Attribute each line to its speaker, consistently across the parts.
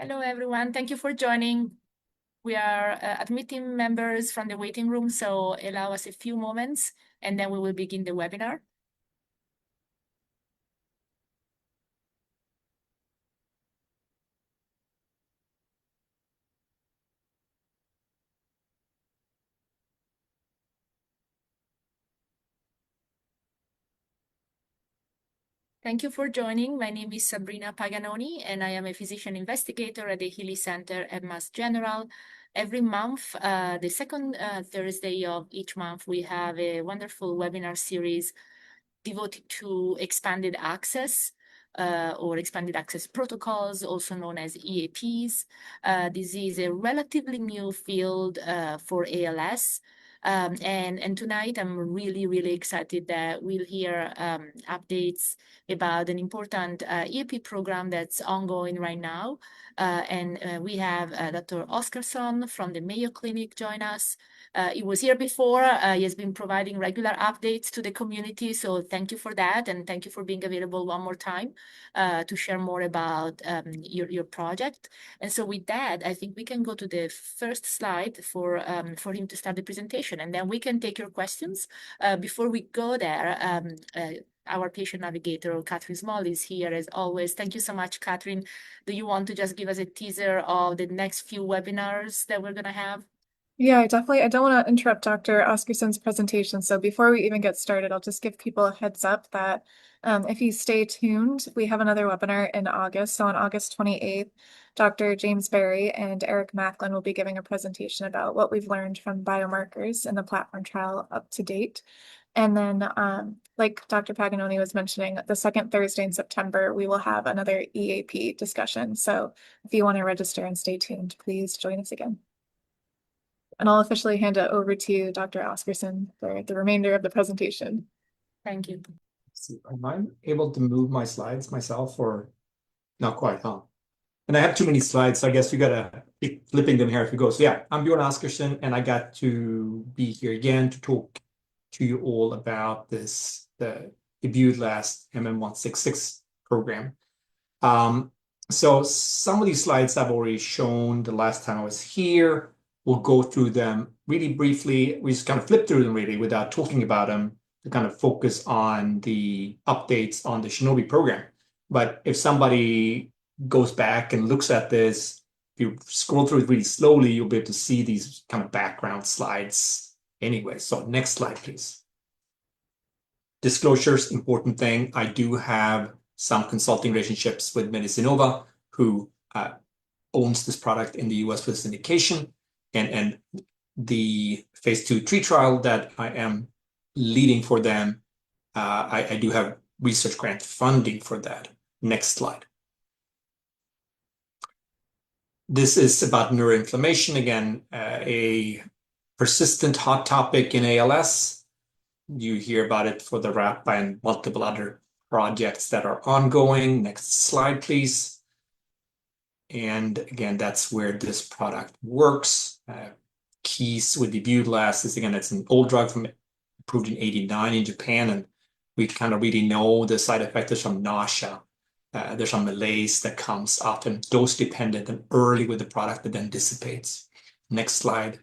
Speaker 1: Hello, everyone. Thank you for joining. We are admitting members from the waiting room, so allow us a few moments, and then we will begin the webinar. Thank you for joining. My name is Sabrina Paganoni, and I am a physician investigator at the Healey Center at Mass General. Every month, the second Thursday of each month, we have a wonderful webinar series devoted to expanded access or expanded access protocols, also known as EAPs. This is a relatively new field for ALS. And tonight, I'm really excited that we'll hear updates about an important EAP program that's ongoing right now. We have Dr. Oskarsson from the Mayo Clinic join us. He was here before. He has been providing regular updates to the community. So thank you for that. And thank you for being available one more time to share more about your project. And so with that, I think we can go to the first slide for him to start the presentation. And then we can take your questions. Before we go there, our patient navigator, Catherine Small, is here as always. Thank you so much, Catherine. Do you want to just give us a teaser of the next few webinars that we're going to have?
Speaker 2: Yeah, definitely. I don't want to interrupt Dr. Oskarsson's presentation. So before we even get started, I'll just give people a heads up that if you stay tuned, we have another webinar in August. So on August 28th, Dr. James Berry and Eric Macklin will be giving a presentation about what we've learned from biomarkers in the platform trial up to date. And then, like Dr. Paganoni was mentioning, the second Thursday in September, we will have another EAP discussion. So if you want to register and stay tuned, please join us again. And I'll officially hand it over to Dr. Oskarsson for the remainder of the presentation.
Speaker 1: Thank you.
Speaker 3: Am I able to move my slides myself or not quite, huh? And I have too many slides, so I guess you gotta keep flipping them here if it goes. So yeah, I'm Björn Oskarsson, and I got to be here again to talk to you all about this, the Ibudilast MM166 program. So some of these slides I've already shown the last time I was here. We'll go through them really briefly. We just kind of flip through them really without talking about them to kind of focus on the updates on the Shinobi program. But if somebody goes back and looks at this, if you scroll through it really slowly, you'll be able to see these kind of background slides anyway. So next slide, please. Disclosures, important thing. I do have some consulting relationships with Medicinova, who owns this product in the US for this indication. And the phase 2/3 trial that I am leading for them, I do have research grant funding for that. Next slide. This is about neuroinflammation. Again, a persistent hot topic in ALS. You hear about it for the RAPA and multiple other projects that are ongoing. Next slide, please. And again, that's where this product works. Keys with the Ibudilast is, again, it's an old drug from approved in 89 in Japan, and we kind of really know the side effect. There's some nausea, there's some malaise that comes often dose dependent and early with the product that then dissipates. Next slide.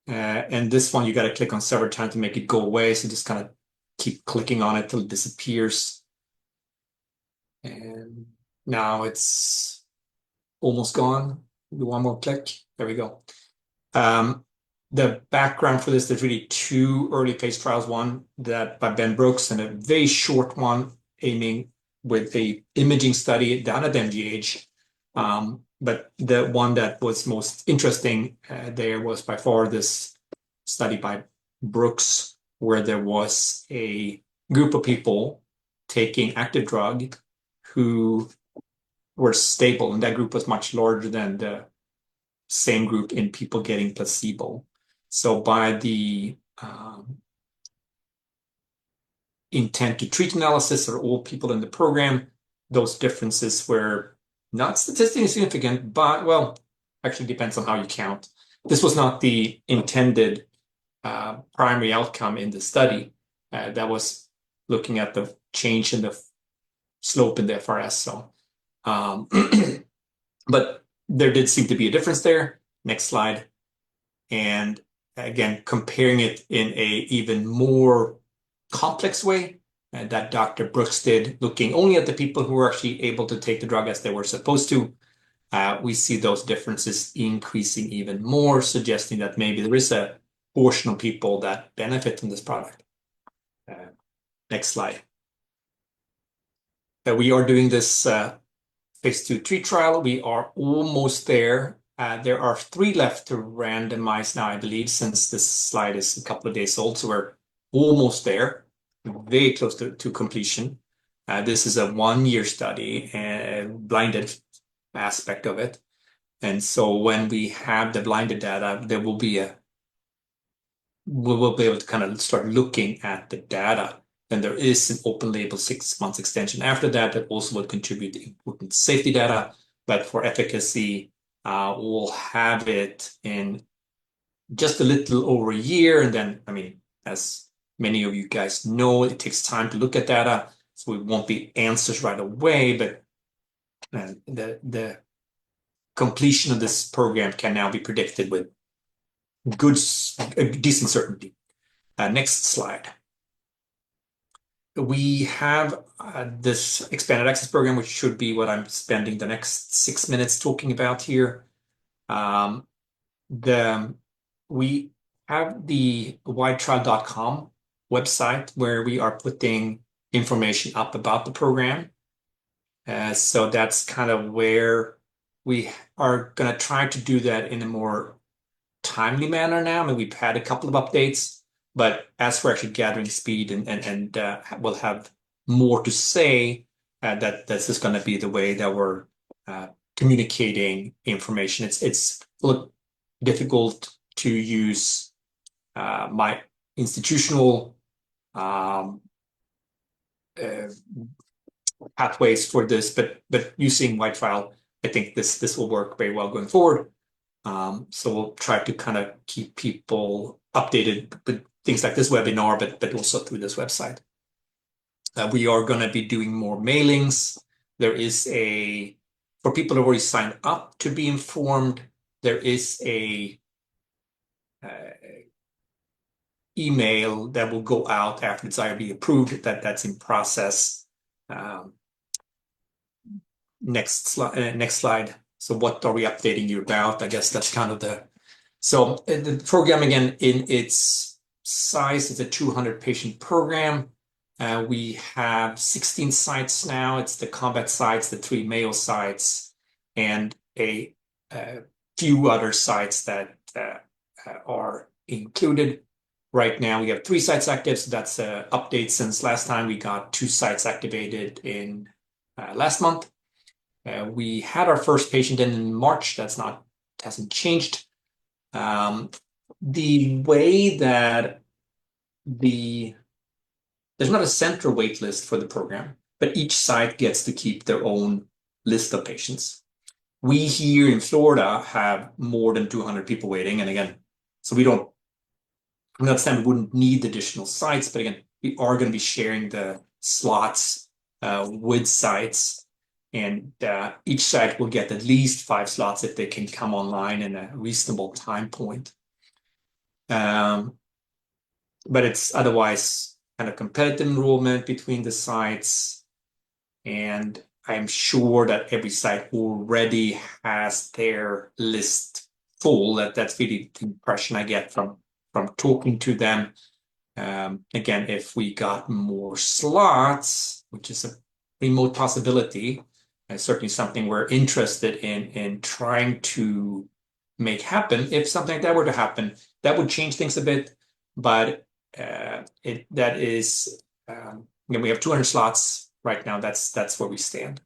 Speaker 3: And this one, you got to click on several times to make it go away. So just kind of keep clicking on it till it disappears. And now it's almost gone. Do one more click. There we go. The background for this, there's really two early phase trials, one that by Ben Brooks and a very short one aiming with a imaging study done at MGH. But the one that was most interesting there was by far this study by Brooks, where there was a group of people taking active drug who were stable, and that group was much larger than the same group in people getting placebo. So by the intent to treat analysis or all people in the program, those differences were not statistically significant, but, well, actually depends on how you count. This was not the intended primary outcome in the study. That was looking at the change in the slope in the FRS. So But there did seem to be a difference there. Next slide. And again, comparing it in a even more complex way that Dr. Brooks did, looking only at the people who were actually able to take the drug as they were supposed to, we see those differences increasing even more, suggesting that maybe there is a portion of people that benefit from this product. Next slide. We are doing this phase 2/3 trial. We are almost there. There are 3 left to randomize now, I believe, since this slide is a couple of days old. So we're almost there, very close to completion. This is a 1-year study, blinded aspect of it. And so when we have the blinded data, we will be able to kind of start looking at the data. And there is an open label 6 months extension after that also will contribute important safety data. But for efficacy, we'll have it in just a little over a year. And then, I mean, as many of you guys know, it takes time to look at data. So it won't be answers right away, but the completion of this program can now be predicted with decent certainty. Next slide. We have this expanded access program, which should be what I'm spending the next 6 minutes talking about here. We have the widetrial.com website where we are putting information up about the program. So that's kind of where we are going to try to do that in a more timely manner now. I mean, we've had a couple of updates, but as we're actually gathering speed and we'll have more to say, that this is going to be the way that we're communicating information. It's a little difficult to use my institutional pathways for this, but using Whitetrial, I think this will work very well going forward. So we'll try to kind of keep people updated with things like this webinar, but also through this website. We are going to be doing more mailings. There is for people who already signed up to be informed, there is a email that will go out after it's IRB approved, that's in process. Next slide. So what are we updating you about? I guess that's kind of the program, again, in its size is a 200 patient program. We have 16 sites now. It's the combat sites, the 3 Mayo sites, and a few other sites that are included. Right now, we have 3 sites active. So that's an update since last time. We got 2 sites activated in last month. We had our first patient in March. Hasn't changed. The way that there's not a central wait list for the program, but each site gets to keep their own list of patients. We here in Florida have more than 200 people waiting. And again, so I'm not saying we wouldn't need additional sites, but again, we are going to be sharing the slots with sites. And each site will get at least 5 slots if they can come online in a reasonable time point. But it's otherwise kind of competitive enrollment between the sites. And I'm sure that every site already has their list full. That's really the impression I get from talking to them. Again, if we got more slots, which is a remote possibility, and certainly something we're interested in trying to make happen. If something like that were to happen, that would change things a bit. But again, we have 200 slots right now. That's where we stand.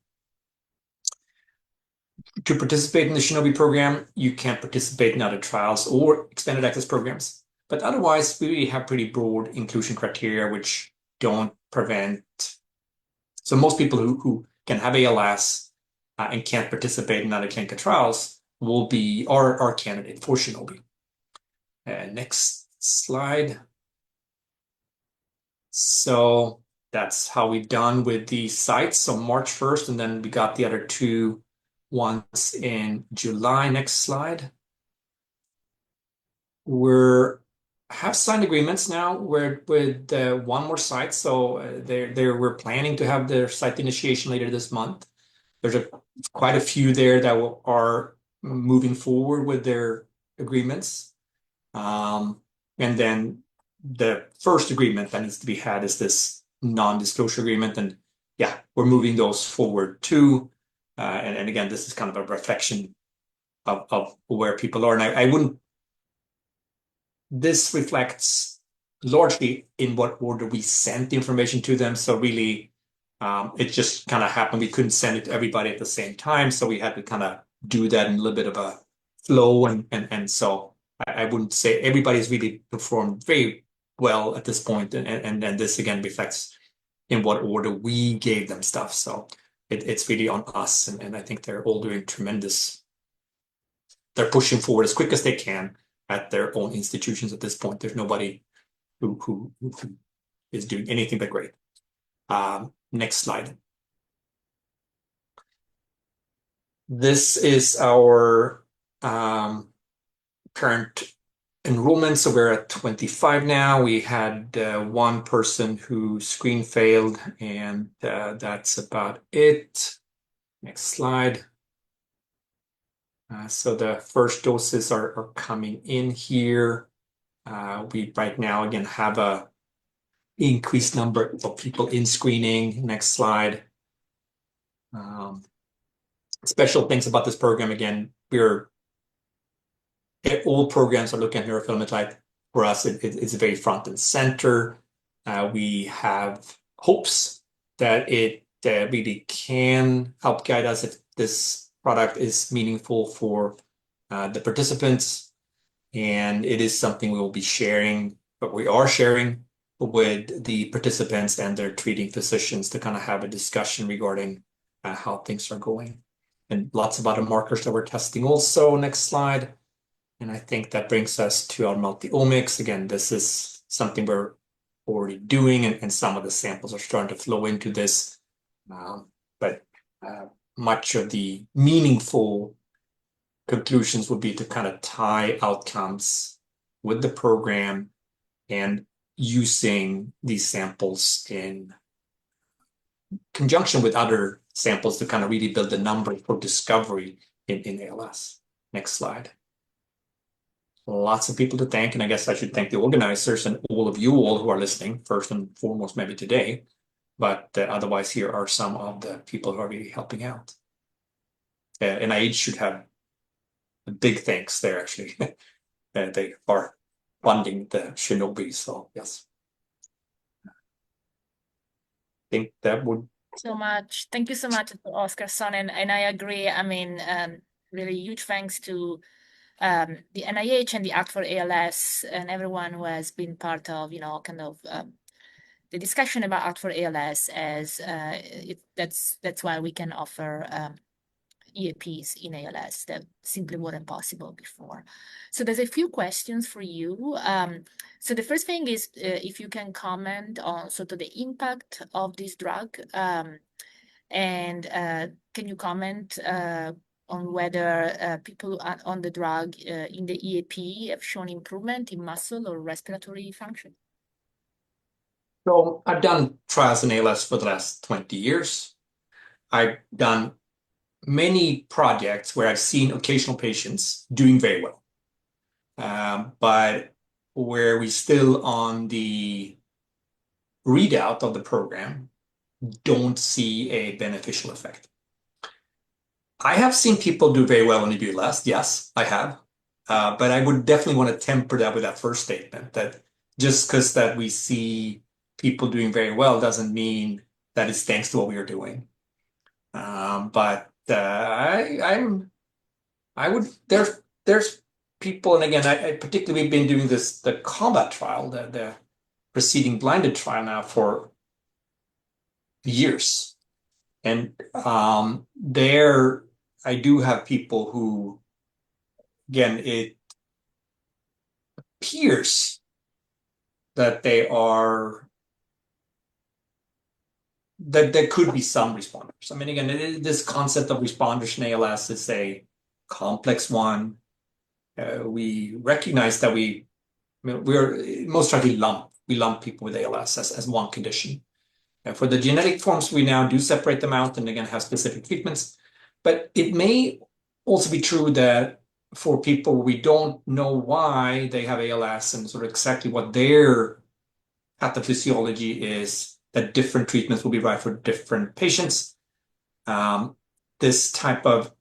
Speaker 3: To participate in the Shinobi program, you can't participate in other trials or expanded access programs. But otherwise, we really have pretty broad inclusion criteria, which don't prevent. So most people who can have ALS and can't participate in other clinical trials will be our candidate for Shinobi. Next slide. So that's how we've done with the sites. So March 1st, and then we got the other two ones in July. Next slide. We're have signed agreements now with one more site. So we're planning to have their site initiation later this month. There's quite a few there that are moving forward with their agreements. And then the first agreement that needs to be had is this non-disclosure agreement. And yeah, we're moving those forward too. And again, this is kind of a reflection of where people are. And I wouldn't, this reflects largely in what order we sent the information to them. So really, it just kind of happened. We couldn't send it to everybody at the same time. So we had to kind of do that in a little bit of a flow. And so I wouldn't say everybody's really performed very well at this point. And then this again reflects in what order we gave them stuff. So it's really on us. And I think they're all doing tremendous. They're pushing forward as quick as they can at their own institutions at this point. There's nobody who is doing anything but great. Next slide. This is our current enrollment. So we're at 25 now. We had one person who screen failed, and that's about it. Next slide. So the first doses are coming in here. We right now, again, have a increased number of people in screening. Next slide. Special things about this program, again, all programs are looking at neurofilament light. For us, it's very front and center. We have hopes that it really can help guide us if this product is meaningful for the participants. And it is something we will be sharing, but we are sharing with the participants and their treating physicians to kind of have a discussion regarding how things are going. And lots of other markers that we're testing also. Next slide. And I think that brings us to our multi-omics. Again, this is something we're already doing, and some of the samples are starting to flow into this. But much of the meaningful conclusions would be to kind of tie outcomes with the program and using these samples in conjunction with other samples to kind of really build the number for discovery in ALS. Next slide. Lots of people to thank, and I guess I should thank the organizers and all of you all who are listening, first and foremost, maybe today. But otherwise, here are some of the people who are really helping out. NIH should have a big thanks there, actually. They are funding the Shinobi, so yes. I think that would.
Speaker 1: So much. Thank you so much, Oskarsson, and I agree. I mean, really huge thanks to the NIH and the Act for ALS and everyone who has been part of, kind of the discussion about Act for ALS, as that's why we can offer EAPs in ALS that simply weren't possible before. So there's a few questions for you. So the first thing is if you can comment on sort of the impact of this drug, and can you comment on whether people on the drug in the EAP have shown improvement in muscle or respiratory function?
Speaker 3: So I've done trials in ALS for the last 20 years. I've done many projects where I've seen occasional patients doing very well. But where we still on the readout of the program don't see a beneficial effect. I have seen people do very well in Ibudilast. Yes, I have. But I would definitely want to temper that with that first statement, that just because that we see people doing very well doesn't mean that it's thanks to what we are doing. But I would, there's people, and again, I particularly we've been doing the combat trial, the preceding blinded trial now for years. And there I do have people who, again, it appears that they are that there could be some responders. I mean, again, this concept of responders in ALS is a complex one. We recognize that we're most likely lump people with ALS as one condition. And for the genetic forms, we now do separate them out and again have specific treatments. But it may also be true that for people we don't know why they have ALS and sort of exactly what their pathophysiology is, that different treatments will be right for different patients. This type of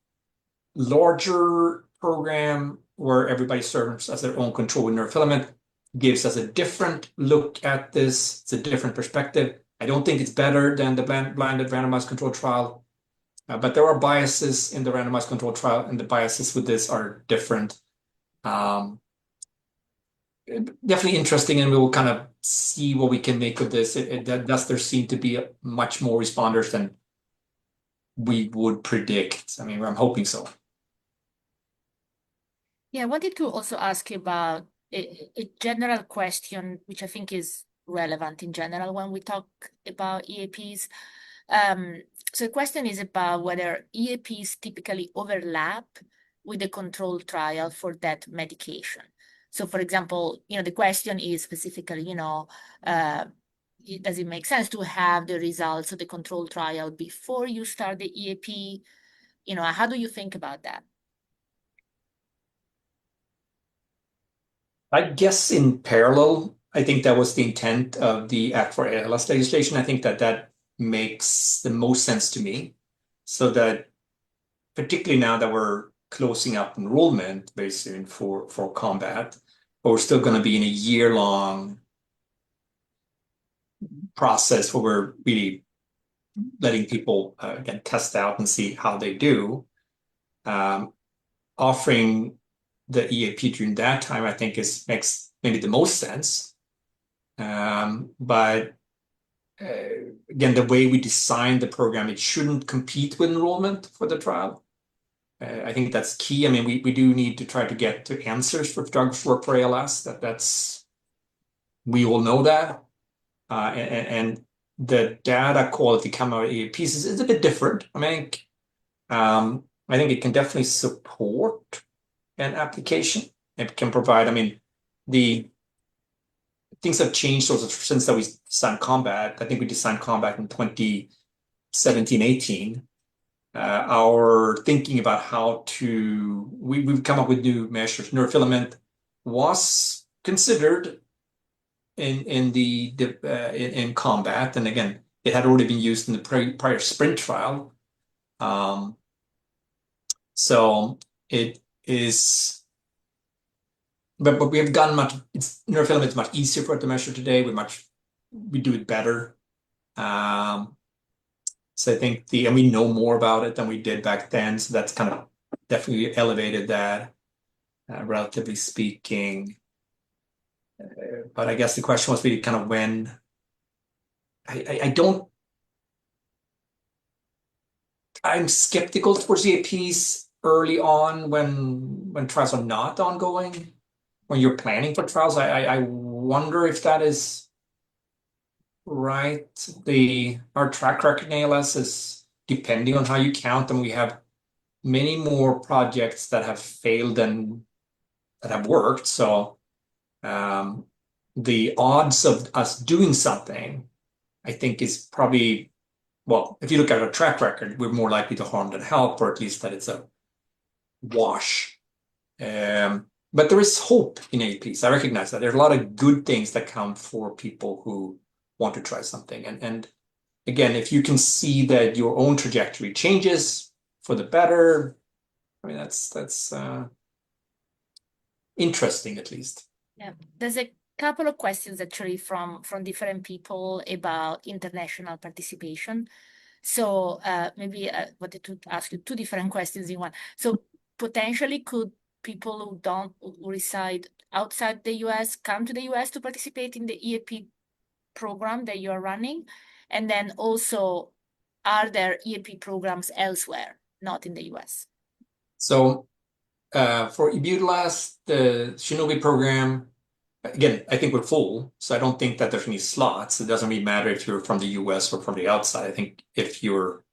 Speaker 3: larger program where everybody serves as their own control with neurofilament gives us a different look at this. It's a different perspective. I don't think it's better than the blinded randomized controlled trial, but there are biases in the randomized controlled trial, and the biases with this are different. Definitely interesting, and we will kind of see what we can make of this. Does there seem to be much more responders than we would predict? I mean, I'm hoping so.
Speaker 1: Yeah, I wanted to also ask you about a general question, which I think is relevant in general when we talk about EAPs. So the question is about whether EAPs typically overlap with the control trial for that medication. So for example, the question is specifically, does it make sense to have the results of the control trial before you start the EAP? How do you think about that?
Speaker 3: I guess in parallel, I think that was the intent of the Act for ALS legislation. I think that makes the most sense to me. So that particularly now that we're closing up enrollment very soon for combat, but we're still going to be in a year-long process where we're really letting people again test out and see how they do. Offering the EAP during that time, I think makes maybe the most sense. But again, the way we design the program, it shouldn't compete with enrollment for the trial. I think that's key. I mean, we do need to try to get to answers for drugs work for ALS. That's we all know that, and the data quality coming out of EAPs is a bit different. I think it can definitely support an application. It can provide. I mean, the things have changed also since that we designed combat. I think we designed combat in 2017, 18. Our thinking about how to we've come up with new measures. Neurofilament was considered in combat, and again, it had already been used in the prior sprint trial. So it is, but we have gotten neurofilament is much easier for it to measure today. We do it better. So I think and we know more about it than we did back then. So that's kind of definitely elevated that, relatively speaking. But I guess the question was really kind of when. I'm skeptical towards EAPs early on when trials are not ongoing. When you're planning for trials, I wonder if that is right. Our track record in ALS is, depending on how you count them, we have many more projects that have failed than that have worked. So the odds of us doing something, I think, is probably, well, if you look at our track record, we're more likely to harm than help, or at least that it's a wash. But there is hope in EAPs. I recognize that. There's a lot of good things that come for people who want to try something. And again, if you can see that your own trajectory changes for the better, I mean, that's interesting, at least.
Speaker 1: Yeah, there's a couple of questions actually from different people about international participation. So maybe I wanted to ask you two different questions in one. So potentially, could people who reside outside the US come to the US to participate in the EAP program that you're running? And then also, are there EAP programs elsewhere, not in the US?
Speaker 3: So for Ibudilast, the Shinobi program, again, I think we're full, so I don't think that there's any slots. It doesn't really matter if you're from the US or from the outside. I think if you're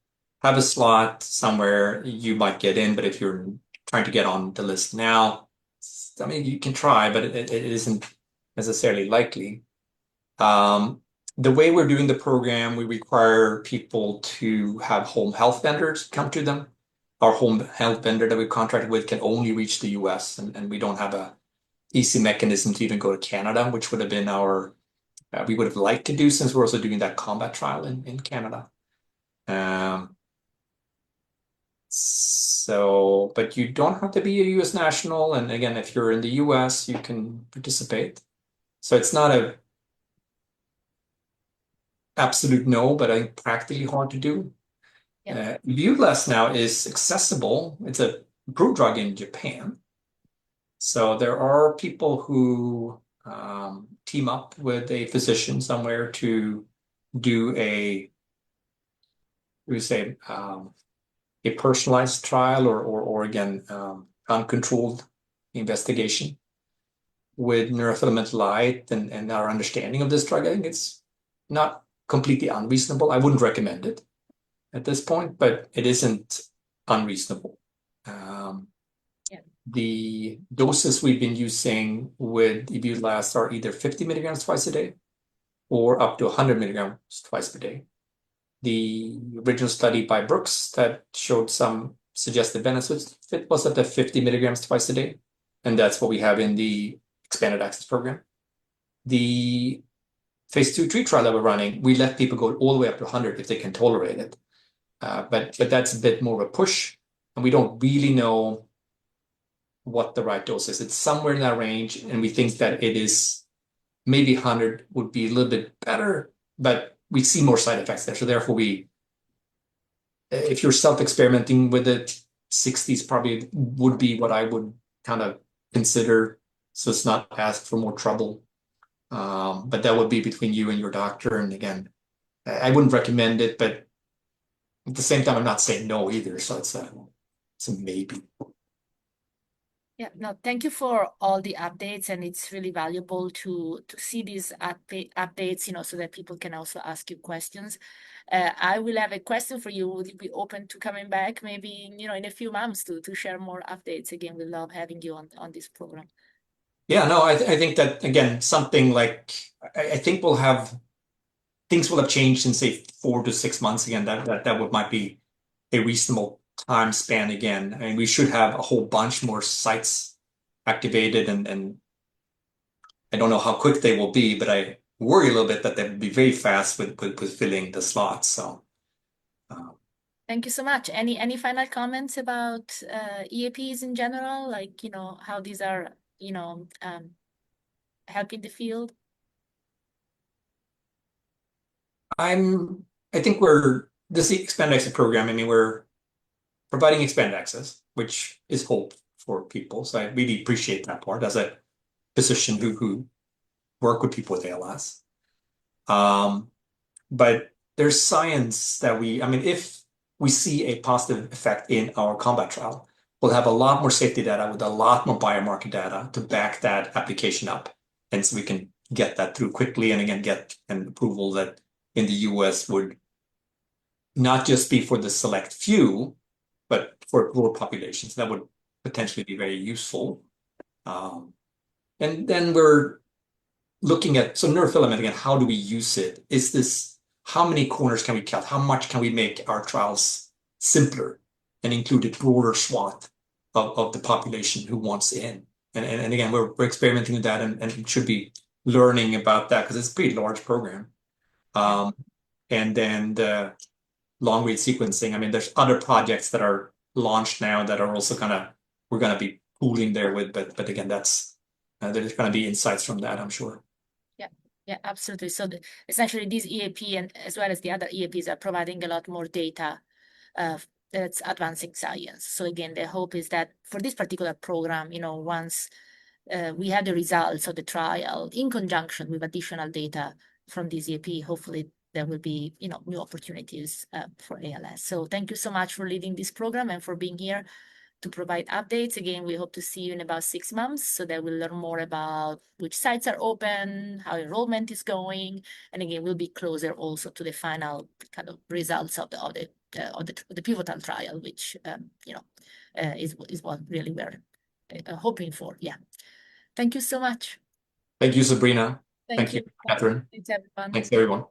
Speaker 3: have a slot somewhere, you might get in, but if you're trying to get on the list now, I mean, you can try, but it isn't necessarily likely. Um, the way we're doing the program, we require people to have home health vendors come to them. Our home health vendor that we contracted with can only reach the US, and we don't have a easy mechanism to even go to Canada, which would have been our we would have liked to do since we're also doing that combat trial in Canada. So, but you don't have to be a US national. And again, if you're in the US, you can participate. So it's not a absolute no, but I think practically hard to do.
Speaker 1: Yeah.
Speaker 3: Ibudilast now is accessible. It's a approved drug in Japan. So there are people who team up with a physician somewhere to do we say, a personalized trial or again, uncontrolled investigation with neurofilament light and our understanding of this drug. I think it's not completely unreasonable. I wouldn't recommend it at this point, but it isn't unreasonable.
Speaker 1: Yeah.
Speaker 3: The doses we've been using with Ibudilast are either 50 milligrams twice a day or up to 100 milligrams twice per day. The original study by Brooks that showed some suggested benefits was up to 50 milligrams twice a day, and that's what we have in the expanded access program. The phase 2/3 trial that we're running, we let people go all the way up to 100 if they can tolerate it. But that's a bit more of a push, and we don't really know what the right dose is. It's somewhere in that range, and we think that it is maybe 100 would be a little bit better, but we see more side effects there. So therefore, if you're self-experimenting with it, 60s probably would be what I would kind of consider. So it's not ask for more trouble. But that would be between you and your doctor. And again, I wouldn't recommend it, but at the same time, I'm not saying no either. So it's a maybe.
Speaker 1: Yeah, no, thank you for all the updates, and it's really valuable to see these updates, so that people can also ask you questions. I will have a question for you. Would you be open to coming back maybe, in a few months to share more updates? Again, we love having you on this program.
Speaker 3: Yeah, no, I think that again, something like I think things will have changed in say 4 to 6 months again. That might be a reasonable time span again. I mean, we should have a whole bunch more sites activated and I don't know how quick they will be, but I worry a little bit that they will be very fast with filling the slots. So
Speaker 1: Thank you so much. Any final comments about EAPs in general, like how these are helping the field?
Speaker 3: I think this expand access program. I mean, we're providing expand access, which is hope for people. So I really appreciate that part as a physician who work with people with ALS. But there's science that I mean, if we see a positive effect in our combat trial, we'll have a lot more safety data with a lot more biomarker data to back that application up. And so we can get that through quickly and again, get an approval that in the US would not just be for the select few, but for rural populations. That would potentially be very useful. And then we're looking at neurofilament again, how do we use it? How many corners can we cut? How much can we make our trials simpler and include a broader swath of the population who wants in? And again, we're experimenting with that and should be learning about that because it's a pretty large program. And then the long read sequencing. I mean, there's other projects that are launched now that are also we're gonna be pooling there with, but again, there's gonna be insights from that, I'm sure.
Speaker 1: Yeah, absolutely. So essentially, this EAP and as well as the other EAPs are providing a lot more data that's advancing science. So again, the hope is that for this particular program, once we have the results of the trial in conjunction with additional data from this EAP, hopefully there will be, new opportunities for ALS. So thank you so much for leading this program and for being here. to provide updates. Again, we hope to see you in about 6 months so that we'll learn more about which sites are open, how enrollment is going, and again, we'll be closer also to the final kind of results of the pivotal trial, which is what really we're hoping for. Yeah. Thank you so much.
Speaker 3: Thank you, Sabrina.
Speaker 1: Thank you,
Speaker 3: Catherine.
Speaker 1: Thanks, everyone.
Speaker 3: Thanks, everyone.